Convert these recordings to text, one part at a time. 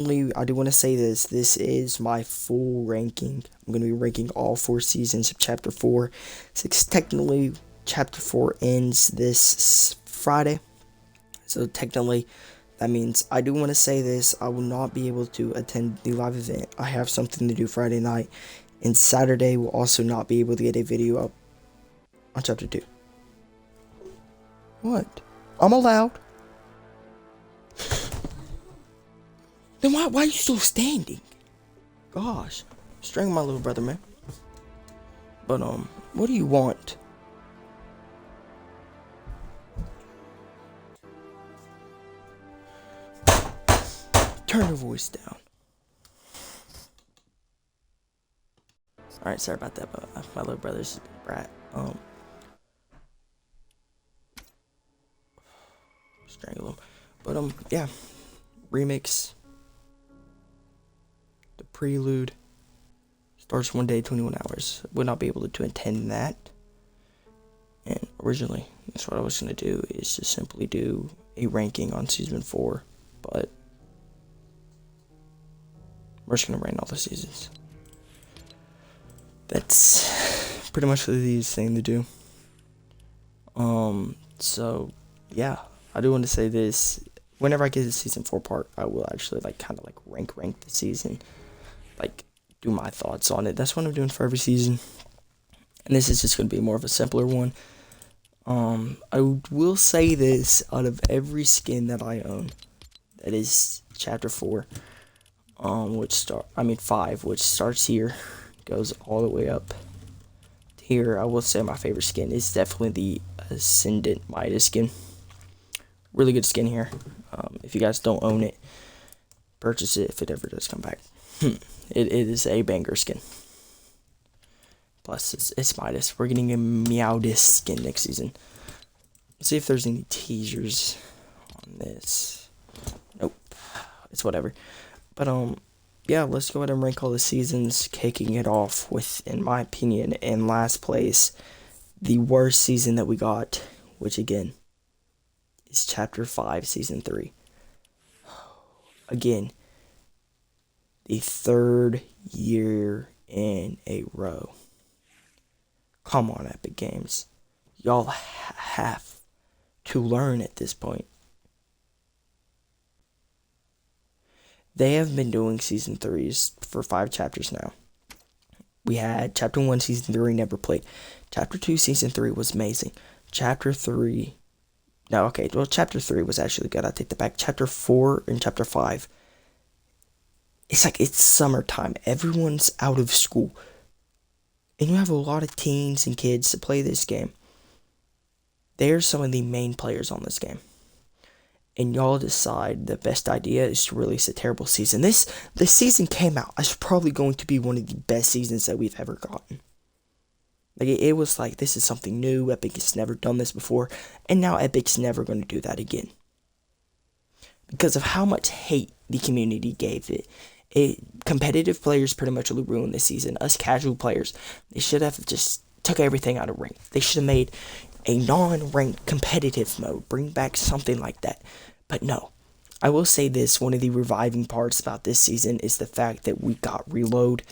I do want to say this. This is my full ranking. I'm going to be ranking all 4 seasons of Chapter 4. Since technically, Chapter 4 ends this Friday. So technically, that means I do want to say this. I will not be able to attend the live event. I have something to do Friday night. And Saturday will also not be able to get a video up on Chapter 2. What? I'm allowed. Then why are you still standing? Gosh. Strangle my little brother, man. But, what do you want? Turn your voice down. Alright, sorry about that, but my little brother's a brat. Strangle him. But, yeah. Remix. The prelude. Starts one day, 21 hours. Would not be able to attend that. And originally, that's what I was going to do, is to simply do a ranking on Season 4. But we're just going to rank all the seasons. That's pretty much the easiest thing to do. So, yeah. I do want to say this. Whenever I get the Season 4 part, I will actually, kind of rank the season. Do my thoughts on it. That's what I'm doing for every season. And this is just going to be more of a simpler one. I will say this, out of every skin that I own, that is Chapter 4, 5, which starts here, goes all the way up here. I will say my favorite skin is definitely the Ascendant Midas skin. Really good skin here. If you guys don't own it, purchase it if it ever does come back. It is a banger skin. Plus, it's Midas. We're getting a Meowdis skin next season. Let's see if there's any teasers on this. Nope. It's whatever. But, yeah, let's go ahead and rank all the seasons, kicking it off with, in my opinion, in last place, the worst season that we got, which, again, is Chapter 5, Season 3. Again, the 3rd year in a row. Come on, Epic Games. Y'all have to learn at this point. They have been doing Season 3s for 5 chapters now. We had Chapter 1, Season 3, never played. Chapter 2, Season 3 was amazing. Chapter 3... No, okay, well, Chapter 3 was actually good. I take that back. Chapter 4 and Chapter 5. It's summertime. Everyone's out of school. And you have a lot of teens and kids to play this game. They're some of the main players on this game. And y'all decide the best idea is to release a terrible season. This season came out as probably going to be one of the best seasons that we've ever gotten. It was this is something new. Epic has never done this before. And now Epic's never going to do that again. Because of how much hate the community gave it. Competitive players pretty much ruined this season. Us casual players, they should have just took everything out of rank. They should have made a non-ranked competitive mode. Bring back something like that. But no. I will say this, one of the reviving parts about this season is the fact that we got Reload.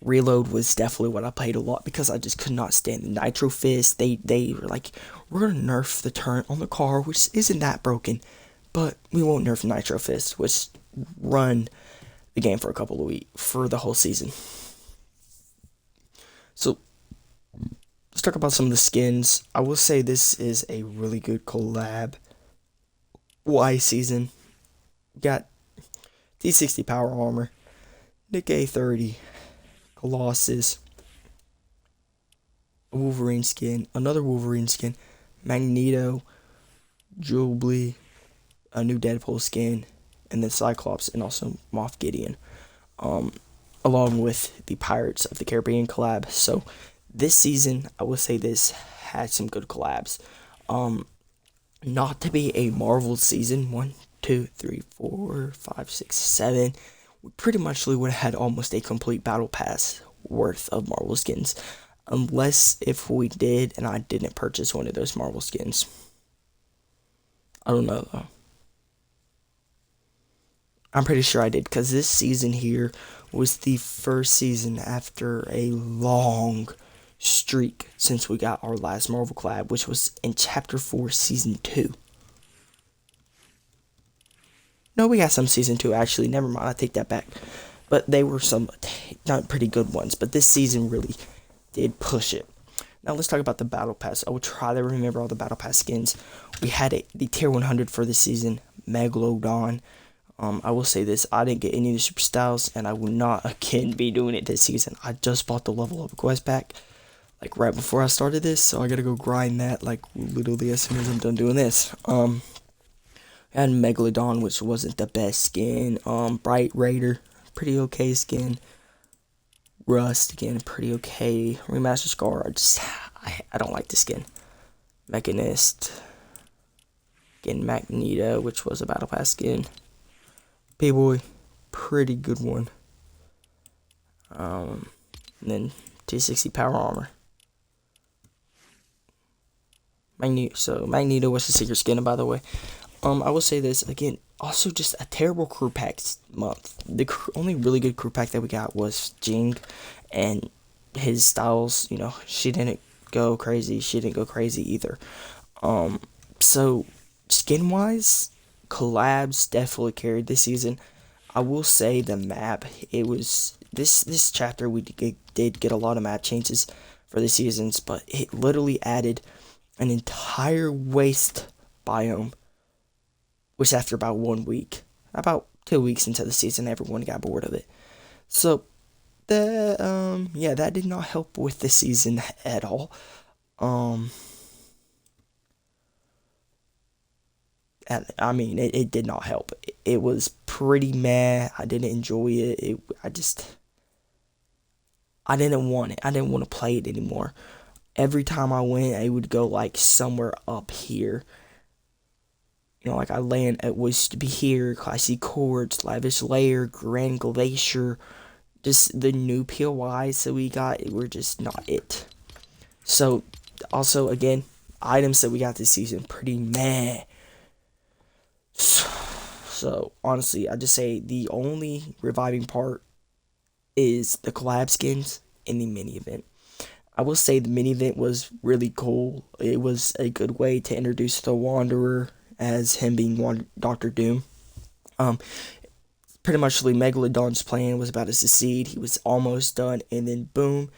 Reload was definitely what I played a lot because I just could not stand the Nitro Fist. They were like, we're going to nerf the turret on the car, which isn't that broken. But we won't nerf Nitro Fist, which run the game for a couple of weeks, for the whole season. So, let's talk about some of the skins. I will say this is a really good collab. Y season. Got T60 Power Armor, Nick A30, Colossus, a Wolverine skin, another Wolverine skin, Magneto, Jubilee, a new Deadpool skin, and then Cyclops, and also Moff Gideon, along with the Pirates of the Caribbean collab. So this season, I will say this had some good collabs. Not to be a Marvel season, 1, 2, 3, 4, 5, 6, 7, we pretty much would have had almost a complete battle pass worth of Marvel skins, unless if we did and I didn't purchase one of those Marvel skins. I don't know though. I'm pretty sure I did, because this season here was the first season after a long streak since we got our last Marvel collab, which was in Chapter 4, Season 2. No, we got some Season 2, actually. Never mind, I take that back. But they were some not pretty good ones, but this season really did push it. Now let's talk about the Battle Pass. I will try to remember all the Battle Pass skins. We had the Tier 100 for this season, Megalodon. I will say this, I didn't get any of the super styles, and I will not again be doing it this season. I just bought the level up quest pack, like right before I started this, so I gotta go grind that, like literally as soon as I'm done doing this. And Megalodon, which wasn't the best skin. Bright Raider, pretty okay skin. Rust, again, pretty okay. Remaster Scar, I don't like the skin. Mechanist, again, Magneto, which was a Battle Pass skin. P-Boy, pretty good one. And then T60 Power Armor. Magneto was the secret skin, by the way. I will say this again. Also, just a terrible crew pack month. The only really good crew pack that we got was Jing, and his styles. You know, she didn't go crazy. She didn't go crazy either. So skin wise, collabs definitely carried this season. I will say the map. It was this chapter we did get a lot of map changes for the seasons, but it literally added an entire waste biome. Which after about 1 week, about 2 weeks into the season, everyone got bored of it. So, that did not help with the season at all. It did not help. It was pretty meh. I didn't enjoy it. I didn't want it. I didn't want to play it anymore. Every time I went, I would go like somewhere up here. You know, like I land at was to be here, Classy Chords, Lavish Layer, Grand Glacier, just the new POIs that we got were just not it. So, also again, items that we got this season pretty meh. So honestly, I just say the only reviving part is the collab skins in the mini event. I will say the mini event was really cool. It was a good way to introduce the Wanderer as him being Doctor Doom. Pretty much Megalodon's plan was about to succeed. He was almost done, and then boom,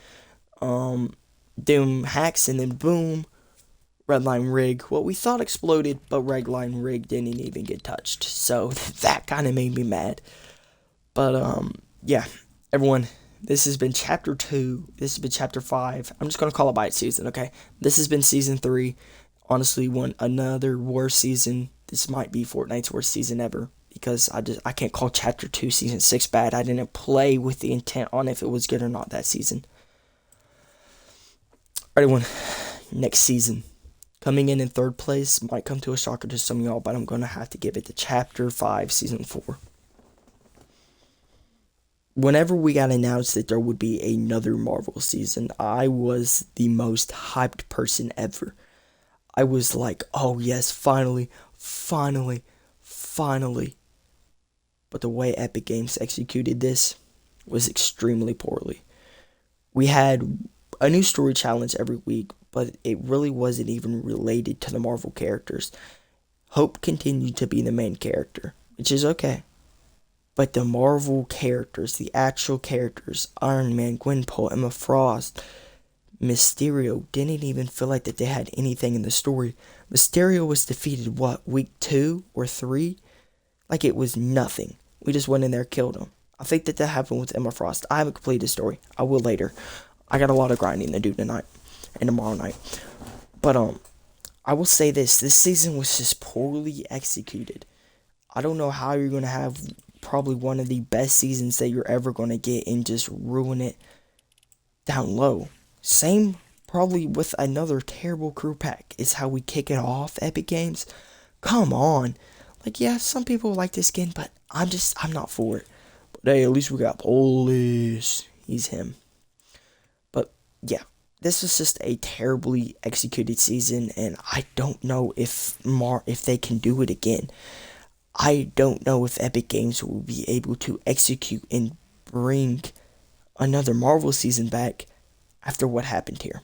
Doom hacks, and then boom, Redline Rig. What we thought exploded, but Redline Rig didn't even get touched. So that kind of made me mad. But yeah, everyone. This has been Chapter 2. This has been Chapter 5. I'm just going to call it by its season, okay? This has been Season 3. Honestly, another worst season. This might be Fortnite's worst season ever. Because I can't call Chapter 2 Season 6 bad. I didn't play with the intent on if it was good or not that season. Alright, everyone. Next season. Coming in third place. Might come to a shocker to some of y'all, but I'm going to have to give it to Chapter 5 Season 4. Whenever we got announced that there would be another Marvel season, I was the most hyped person ever. I was like, oh yes, finally. But the way Epic Games executed this was extremely poorly. We had a new story challenge every week, but it really wasn't even related to the Marvel characters. Hope continued to be the main character, which is okay. But the Marvel characters, the actual characters, Iron Man, Gwenpool, Emma Frost, Mysterio, didn't even feel like that they had anything in the story. Mysterio was defeated, week 2 or 3? Like it was nothing. We just went in there, killed him. I think that happened with Emma Frost. I haven't completed the story. I will later. I got a lot of grinding to do tonight and tomorrow night. But I will say this season was just poorly executed. I don't know how you're going to have probably one of the best seasons that you're ever going to get and just ruin it down low. Same probably with another terrible crew pack is how we kick it off, Epic Games. Come on. Like, yeah, some people like this skin, but I'm not for it. But hey, at least we got Polish. He's him. But yeah, this was just a terribly executed season, and I don't know if they can do it again. I don't know if Epic Games will be able to execute and bring another Marvel season back after what happened here.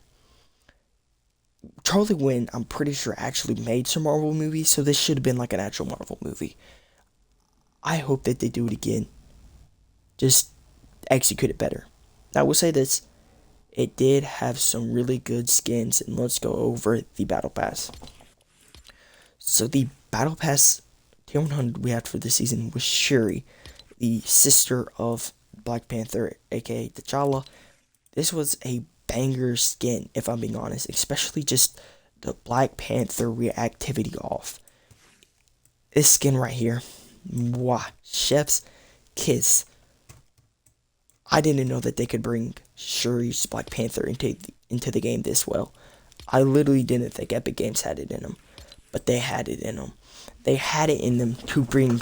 Charlie Wynn, I'm pretty sure, actually made some Marvel movies, so this should have been like an actual Marvel movie. I hope that they do it again. Just execute it better. I will say this, it did have some really good skins, and let's go over the Battle Pass. So the Battle Pass Tier 100 we had for this season was Shuri, the sister of Black Panther, aka T'Challa. This was a banger skin, if I'm being honest, especially just the Black Panther reactivity off. This skin right here, mwah, chef's kiss. I didn't know that they could bring Shuri's Black Panther into the game this well. I literally didn't think Epic Games had it in them, but they had it in them. They had it in them to bring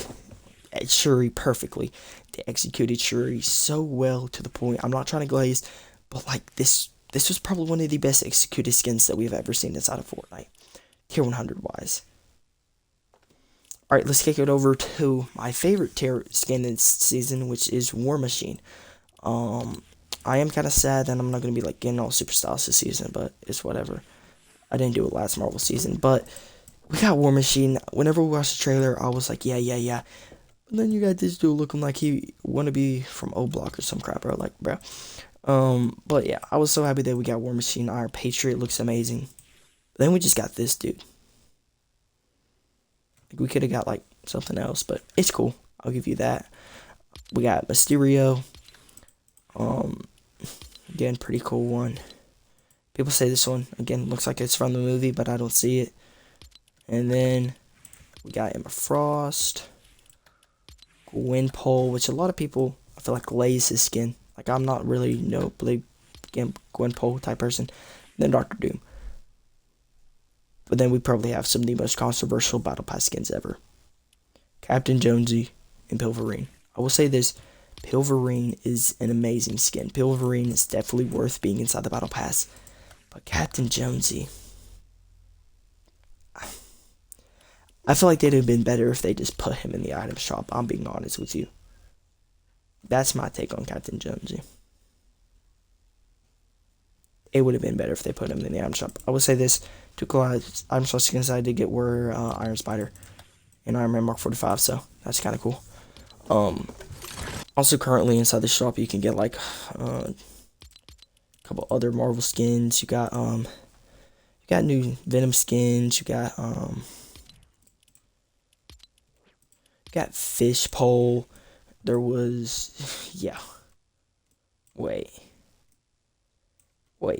Shuri perfectly. They executed Shuri so well to the point. I'm not trying to glaze, but like this was probably one of the best executed skins that we've ever seen inside of Fortnite, tier 100 wise. All right, let's kick it over to my favorite tier skin this season, which is War Machine. I am kind of sad that I'm not gonna be like getting all super styles this season, but it's whatever. I didn't do it last Marvel season, but we got War Machine. Whenever we watched the trailer, I was like, yeah, yeah, yeah. And then you got this dude looking like he wanna be from O Block or some crap, bro. Like, bro. But yeah, I was so happy that we got War Machine. Our Patriot looks amazing. Then we just got this dude. Like, we could have got like something else, but it's cool. I'll give you that. We got Mysterio. Again, pretty cool one. People say this one again looks like it's from the movie, but I don't see it. And then we got Emma Frost, Gwen Pole, which a lot of people I feel like lays his skin. Like, I'm not really no big Gwen Pole type person. And then Doctor Doom. But then we probably have some of the most controversial Battle Pass skins ever. Captain Jonesy and Pilverine. I will say this, Pilverine is an amazing skin. Pilverine is definitely worth being inside the Battle Pass. But Captain Jonesy, I feel like they'd have been better if they just put him in the item shop. I'm being honest with you. That's my take on Captain Jonesy. It would have been better if they put him in the item shop. I would say this, two cool item shop skins I did get were Iron Spider and Iron Man Mark 45, so that's kind of cool. Also currently inside the shop you can get like a couple other Marvel skins. You got new Venom skins. You got Fish Pole. There was, yeah. Wait,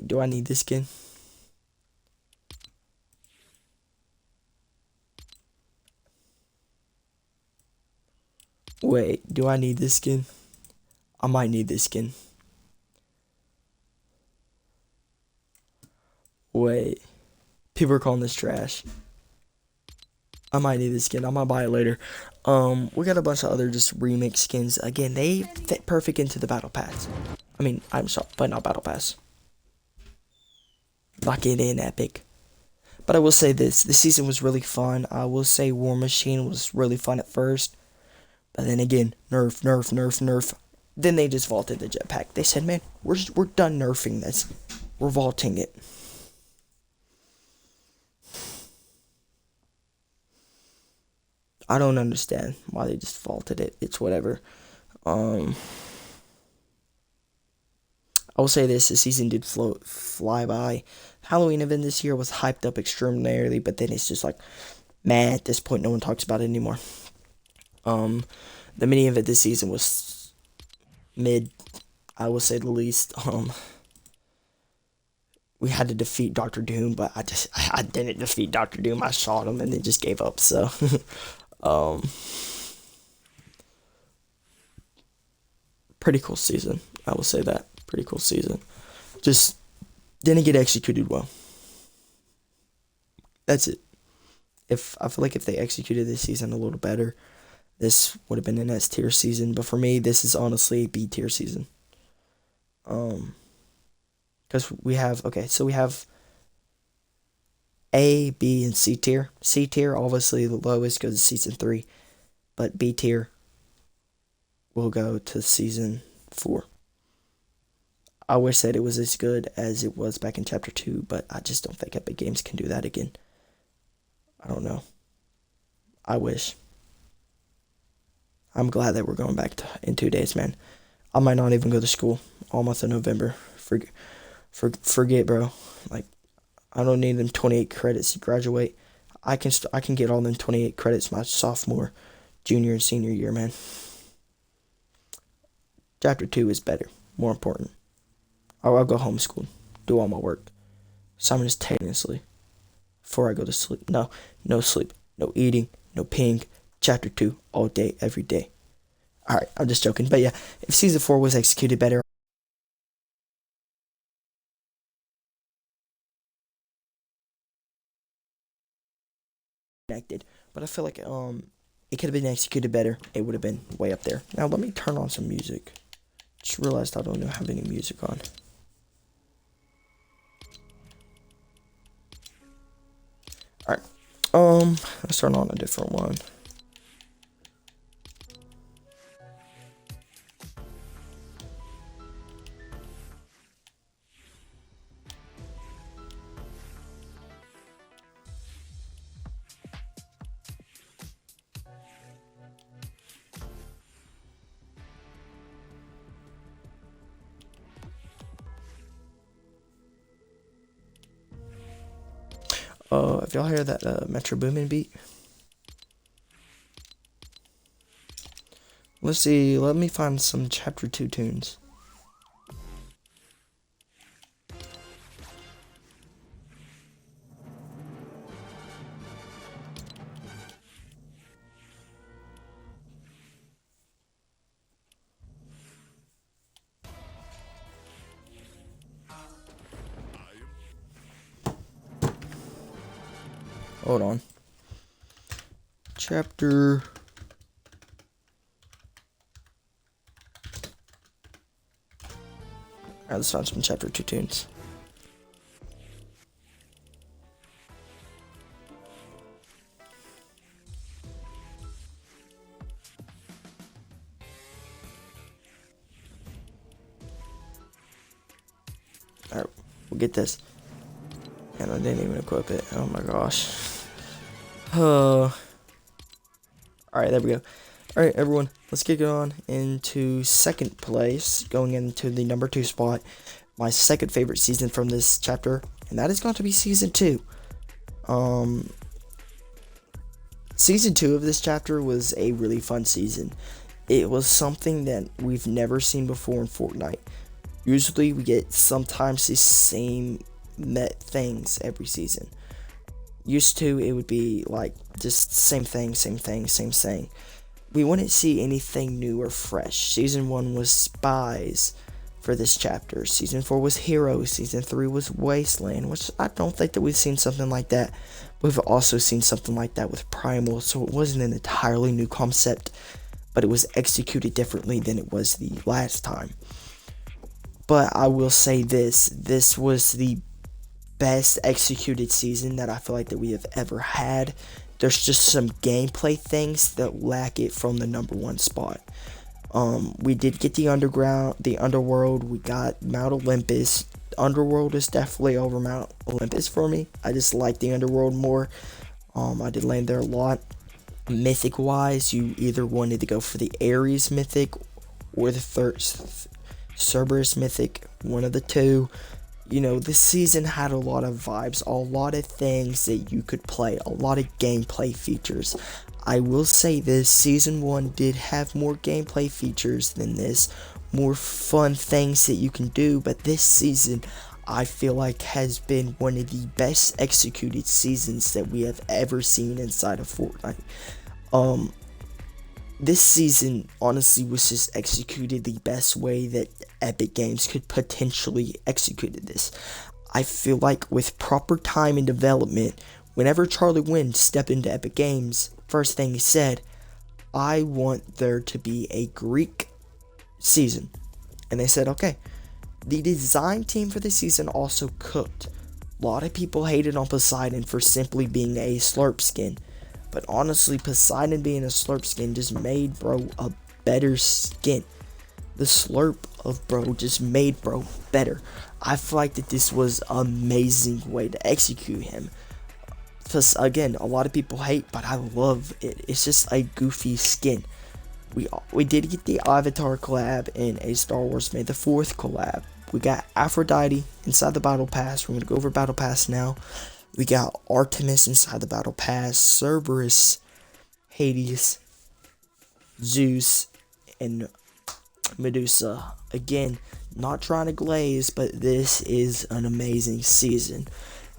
do I need this skin? Wait, do I need this skin? I might need this skin. Wait, people are calling this trash. I might need this skin. I might buy it later. We got a bunch of other just remix skins. Again, they fit perfect into the Battle Pass. I mean, I'm sorry, but not Battle Pass. Lock it in, Epic. But I will say this season was really fun. I will say War Machine was really fun at first. But then again, nerf, nerf, nerf, nerf. Then they just vaulted the jetpack. They said, man, we're done nerfing this. We're vaulting it. I don't understand why they just vaulted it. It's whatever. I will say this, the season did fly by. Halloween event this year was hyped up extraordinarily, but then it's just like, man, at this point, no one talks about it anymore. The mini event this season was mid, I will say the least. We had to defeat Doctor Doom, but I didn't defeat Doctor Doom. I shot him and then just gave up. So, pretty cool season. I will say that. Pretty cool season. Just didn't get executed well. That's it. If I feel like if they executed this season a little better, this would have been an S tier season. But for me, this is honestly a B tier season. Because we have A, B, and C tier. C tier, obviously the lowest goes to season 3. but B tier will go to season 4. I wish that it was as good as it was back in chapter 2, but I just don't think Epic Games can do that again. I don't know. I wish. I'm glad that we're going back in 2 days, man. I might not even go to school all month of November. Forget, bro. Like, I don't need them 28 credits to graduate. I can get all them 28 credits my sophomore, junior, and senior year, man. Chapter 2 is better, more important. I'll go homeschool, do all my work simultaneously before I go to sleep. No sleep, no eating, no peeing. Chapter 2 all day, every day. Alright, I'm just joking. But yeah, if season 4 was executed better, connected. But I feel like it could have been executed better. It would have been way up there. Now let me turn on some music. Just realized I don't have any music on. Alright. Let's turn on a different one. If y'all hear that Metro Boomin beat, let's see. Let me find some chapter 2 tunes. Hold on. Chapter. Alright, let's find some chapter 2 tunes. Alright, we'll get this. And I didn't even equip it. Oh my gosh. Alright, there we go. Alright, everyone, let's get on into second place, going into the number 2 spot. My second favorite season from this chapter, and that is going to be season 2. Season 2 of this chapter was a really fun season. It was something that we've never seen before in Fortnite. Usually we get sometimes the same things every season. Used to, it would be like just same thing. We wouldn't see anything new or fresh. Season 1 was spies for this chapter. Season 4 was heroes. Season 3 was wasteland, which I don't think that we've seen something like that. We've also seen something like that with primal, so it wasn't an entirely new concept, but it was executed differently than it was the last time. But I will say this was the best executed season that I feel like that we have ever had. There's just some gameplay things that lack it from the number 1 spot. We did get the underworld, we got Mount Olympus. Underworld is definitely over Mount Olympus for me. I just like the underworld more. I did land there a lot. Mythic wise, you either wanted to go for the Ares mythic or the Cerberus mythic, one of the two. You know, this season had a lot of vibes, a lot of things that you could play, a lot of gameplay features. I will say this, season 1 did have more gameplay features than this, more fun things that you can do, but this season I feel like has been one of the best executed seasons that we have ever seen inside of Fortnite. This season honestly was just executed the best way that Epic Games could potentially execute this. I feel like with proper time and development, whenever Charlie Wynn stepped into Epic Games, first thing he said, I want there to be a Greek season. And they said, okay. The design team for the season also cooked. A lot of people hated on Poseidon for simply being a slurp skin. But honestly, Poseidon being a slurp skin just made bro a better skin. The slurp of bro just made bro better. I feel like that this was an amazing way to execute him. Because again, a lot of people hate, but I love it. It's just a goofy skin. We did get the Avatar collab and a Star Wars May the 4th collab. We got Aphrodite inside the Battle Pass. We're going to go over Battle Pass now. We got Artemis inside the Battle Pass, Cerberus, Hades, Zeus, and Medusa. Again, not trying to glaze, but this is an amazing season.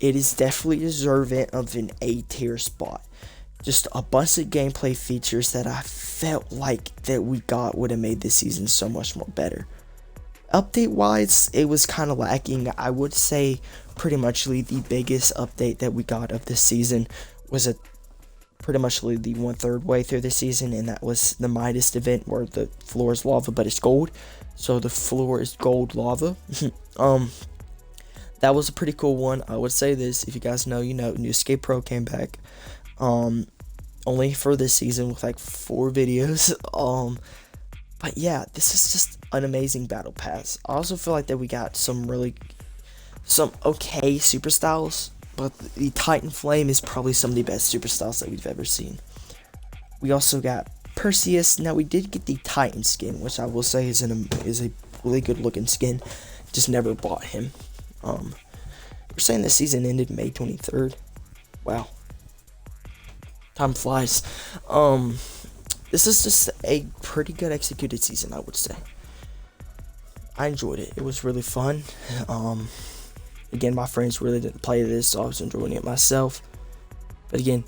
It is definitely deserving of an A tier spot. Just a bunch of gameplay features that I felt like that we got would have made this season so much more better. Update wise, it was kind of lacking. I would say pretty much the biggest update that we got of this season was pretty much the 1/3 way through the season, and that was the Midas event where the floor is lava but it's gold. So the floor is gold lava. That was a pretty cool one. I would say this, if you guys know, you know, New Escape Pro came back. Only for this season with like 4 videos. But yeah, this is just an amazing battle pass. I also feel like that we got some okay super styles, but the Titan Flame is probably some of the best super styles that we've ever seen. We also got Perseus. Now we did get the Titan skin, which I will say is a really good looking skin. Just never bought him. We're saying the season ended May 23rd. Wow. Time flies. This is just a pretty good executed season, I would say. I enjoyed it. It was really fun. Again, my friends really didn't play this, so I was enjoying it myself. But again,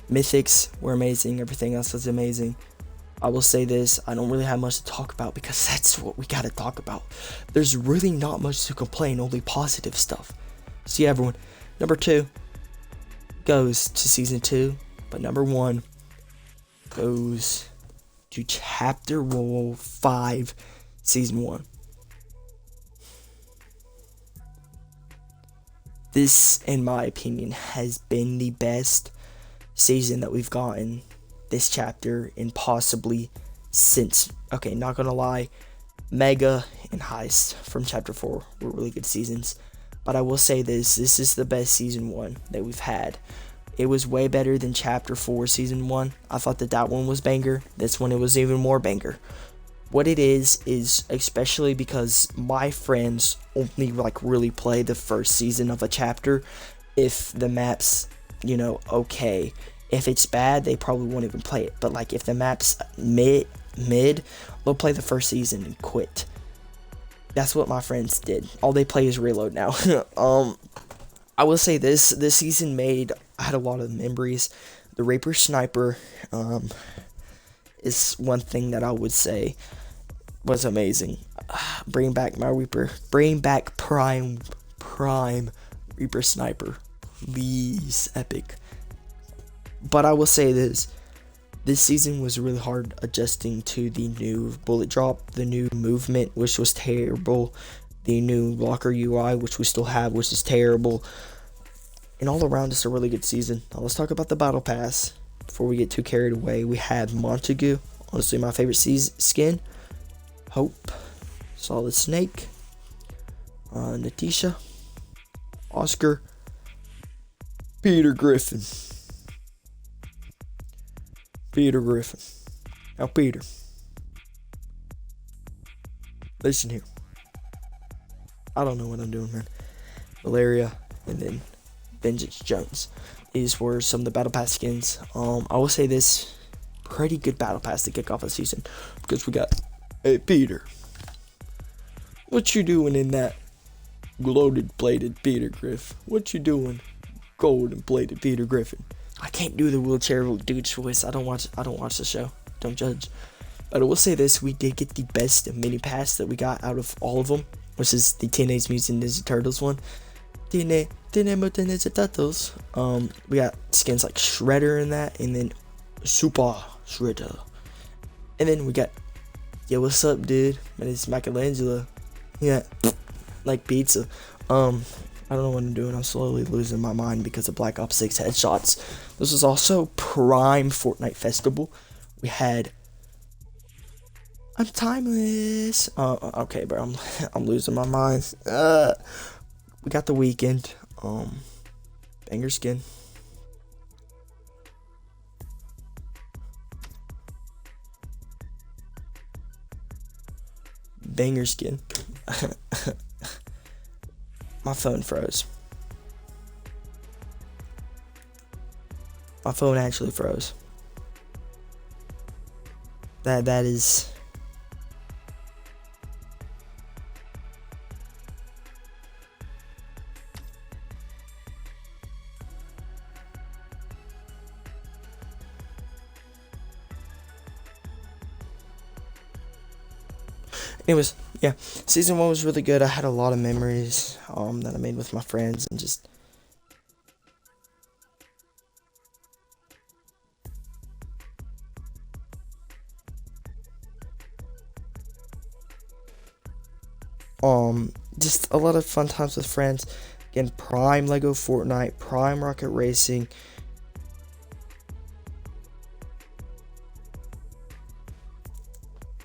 mythics were amazing. Everything else was amazing. I will say this, I don't really have much to talk about because that's what we gotta talk about. There's really not much to complain, only positive stuff. So yeah, everyone, number 2 goes to season 2, but number 1 goes to chapter 5, season 1. This, in my opinion, has been the best season that we've gotten this chapter and possibly since. Okay, not gonna lie, Mega and Heist from chapter 4 were really good seasons, but I will say this is the best season 1 that we've had. It was way better than chapter 4 season 1. I thought that one was banger. This one, it was even more banger. What it is especially because my friends only like really play the first season of a chapter. If the map's, you know, okay. If it's bad, they probably won't even play it. But like if the map's mid, they'll play the first season and quit. That's what my friends did. All they play is reload now. I will say this season I had a lot of memories. The Reaper Sniper is one thing that I would say was amazing. Bring back my Reaper. Bring back Prime Reaper Sniper. Please, epic. But I will say this season was really hard adjusting to the new bullet drop, the new movement, which was terrible, the new locker UI, which we still have, which is terrible. And all around, it's a really good season. Now let's talk about the battle pass before we get too carried away. We had Montague, honestly my favorite skin. Hope, Solid Snake, Natisha, Oscar, Peter Griffin. Now Peter, listen here. I don't know what I'm doing, man. Valeria, and then Vengeance Jones. These were some of the battle pass skins. I will say this, pretty good battle pass to kick off the season because we got, hey Peter, what you doing in that loaded bladed Peter Griff? What you doing, golden bladed Peter Griffin? I can't do the wheelchair dude's voice. I don't watch the show. Don't judge. But I will say this, we did get the best mini pass that we got out of all of them, which is the Teenage Mutant Ninja Turtles one. Teenage Mutant Ninja Turtles. We got skins like Shredder in that, and then Super Shredder. And then we got, yo, what's up, dude? My name's Michelangelo. Yeah, like pizza. I don't know what I'm doing. I'm slowly losing my mind because of Black Ops 6 headshots. This was also Prime Fortnite Festival. We had... I'm timeless. Okay, bro. I'm losing my mind. We got the weekend. Banger skin. Banger skin. My phone froze. My phone actually froze. That is... Anyways, yeah, season 1 was really good. I had a lot of memories that I made with my friends, and just just a lot of fun times with friends. Again, Prime Lego Fortnite, Prime Rocket Racing,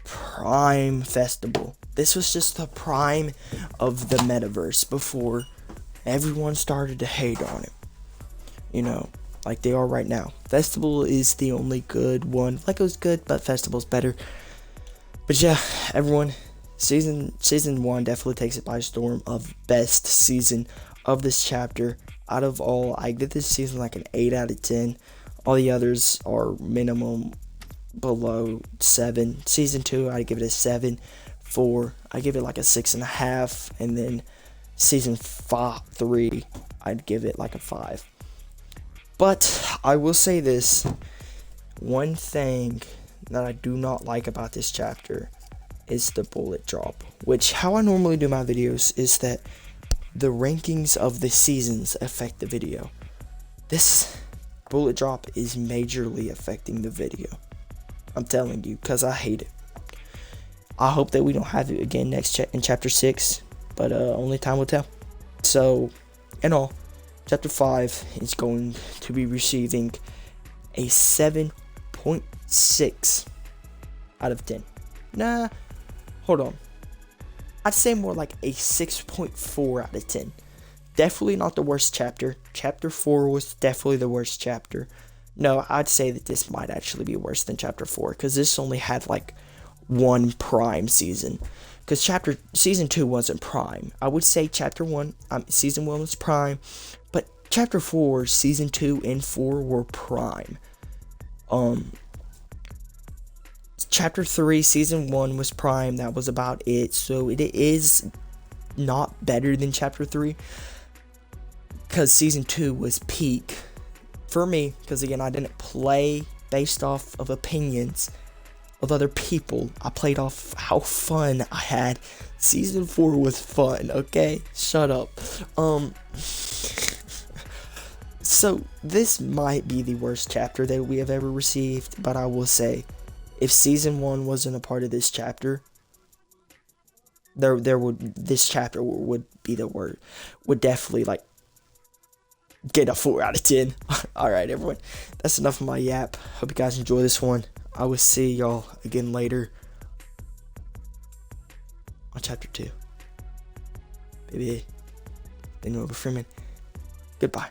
Prime Festival. This was just the prime of the metaverse before everyone started to hate on it. You know, like they are right now. Festival is the only good one. Lego's good, but Festival's better. But yeah, everyone, season 1 definitely takes it by storm of best season of this chapter. Out of all, I give this season like an 8 out of 10. All the others are minimum below 7. Season 2, I give it a 7. 4, I give it like a 6.5, and then season 3, I'd give it like a 5. But I will say this, one thing that I do not like about this chapter is the bullet drop, which how I normally do my videos is that the rankings of the seasons affect the video. This bullet drop is majorly affecting the video. I'm telling you, because I hate it. I hope that we don't have it again in chapter 6, but only time will tell. So, in all, chapter 5 is going to be receiving a 7.6 out of 10. Nah, hold on. I'd say more like a 6.4 out of 10. Definitely not the worst chapter. Chapter 4 was definitely the worst chapter. No, I'd say that this might actually be worse than chapter 4, because this only had like one prime season, because season 2 wasn't prime. I would say season 1 was prime, but chapter 4, season 2 and 4 were prime. Chapter 3, season 1 was prime. That was about it. So it is not better than chapter 3, because season 2 was peak for me, because again, I didn't play based off of opinions of other people. I played off how fun I had. Season 4 was fun, okay? Shut up. So this might be the worst chapter that we have ever received, but I will say, if season 1 wasn't a part of this chapter, this chapter would be the word, would definitely like get a 4 out of 10. Alright, everyone, that's enough of my yap. Hope you guys enjoy this one. I will see y'all again later on chapter 2. Baby, then YoBoiFreeman. Goodbye.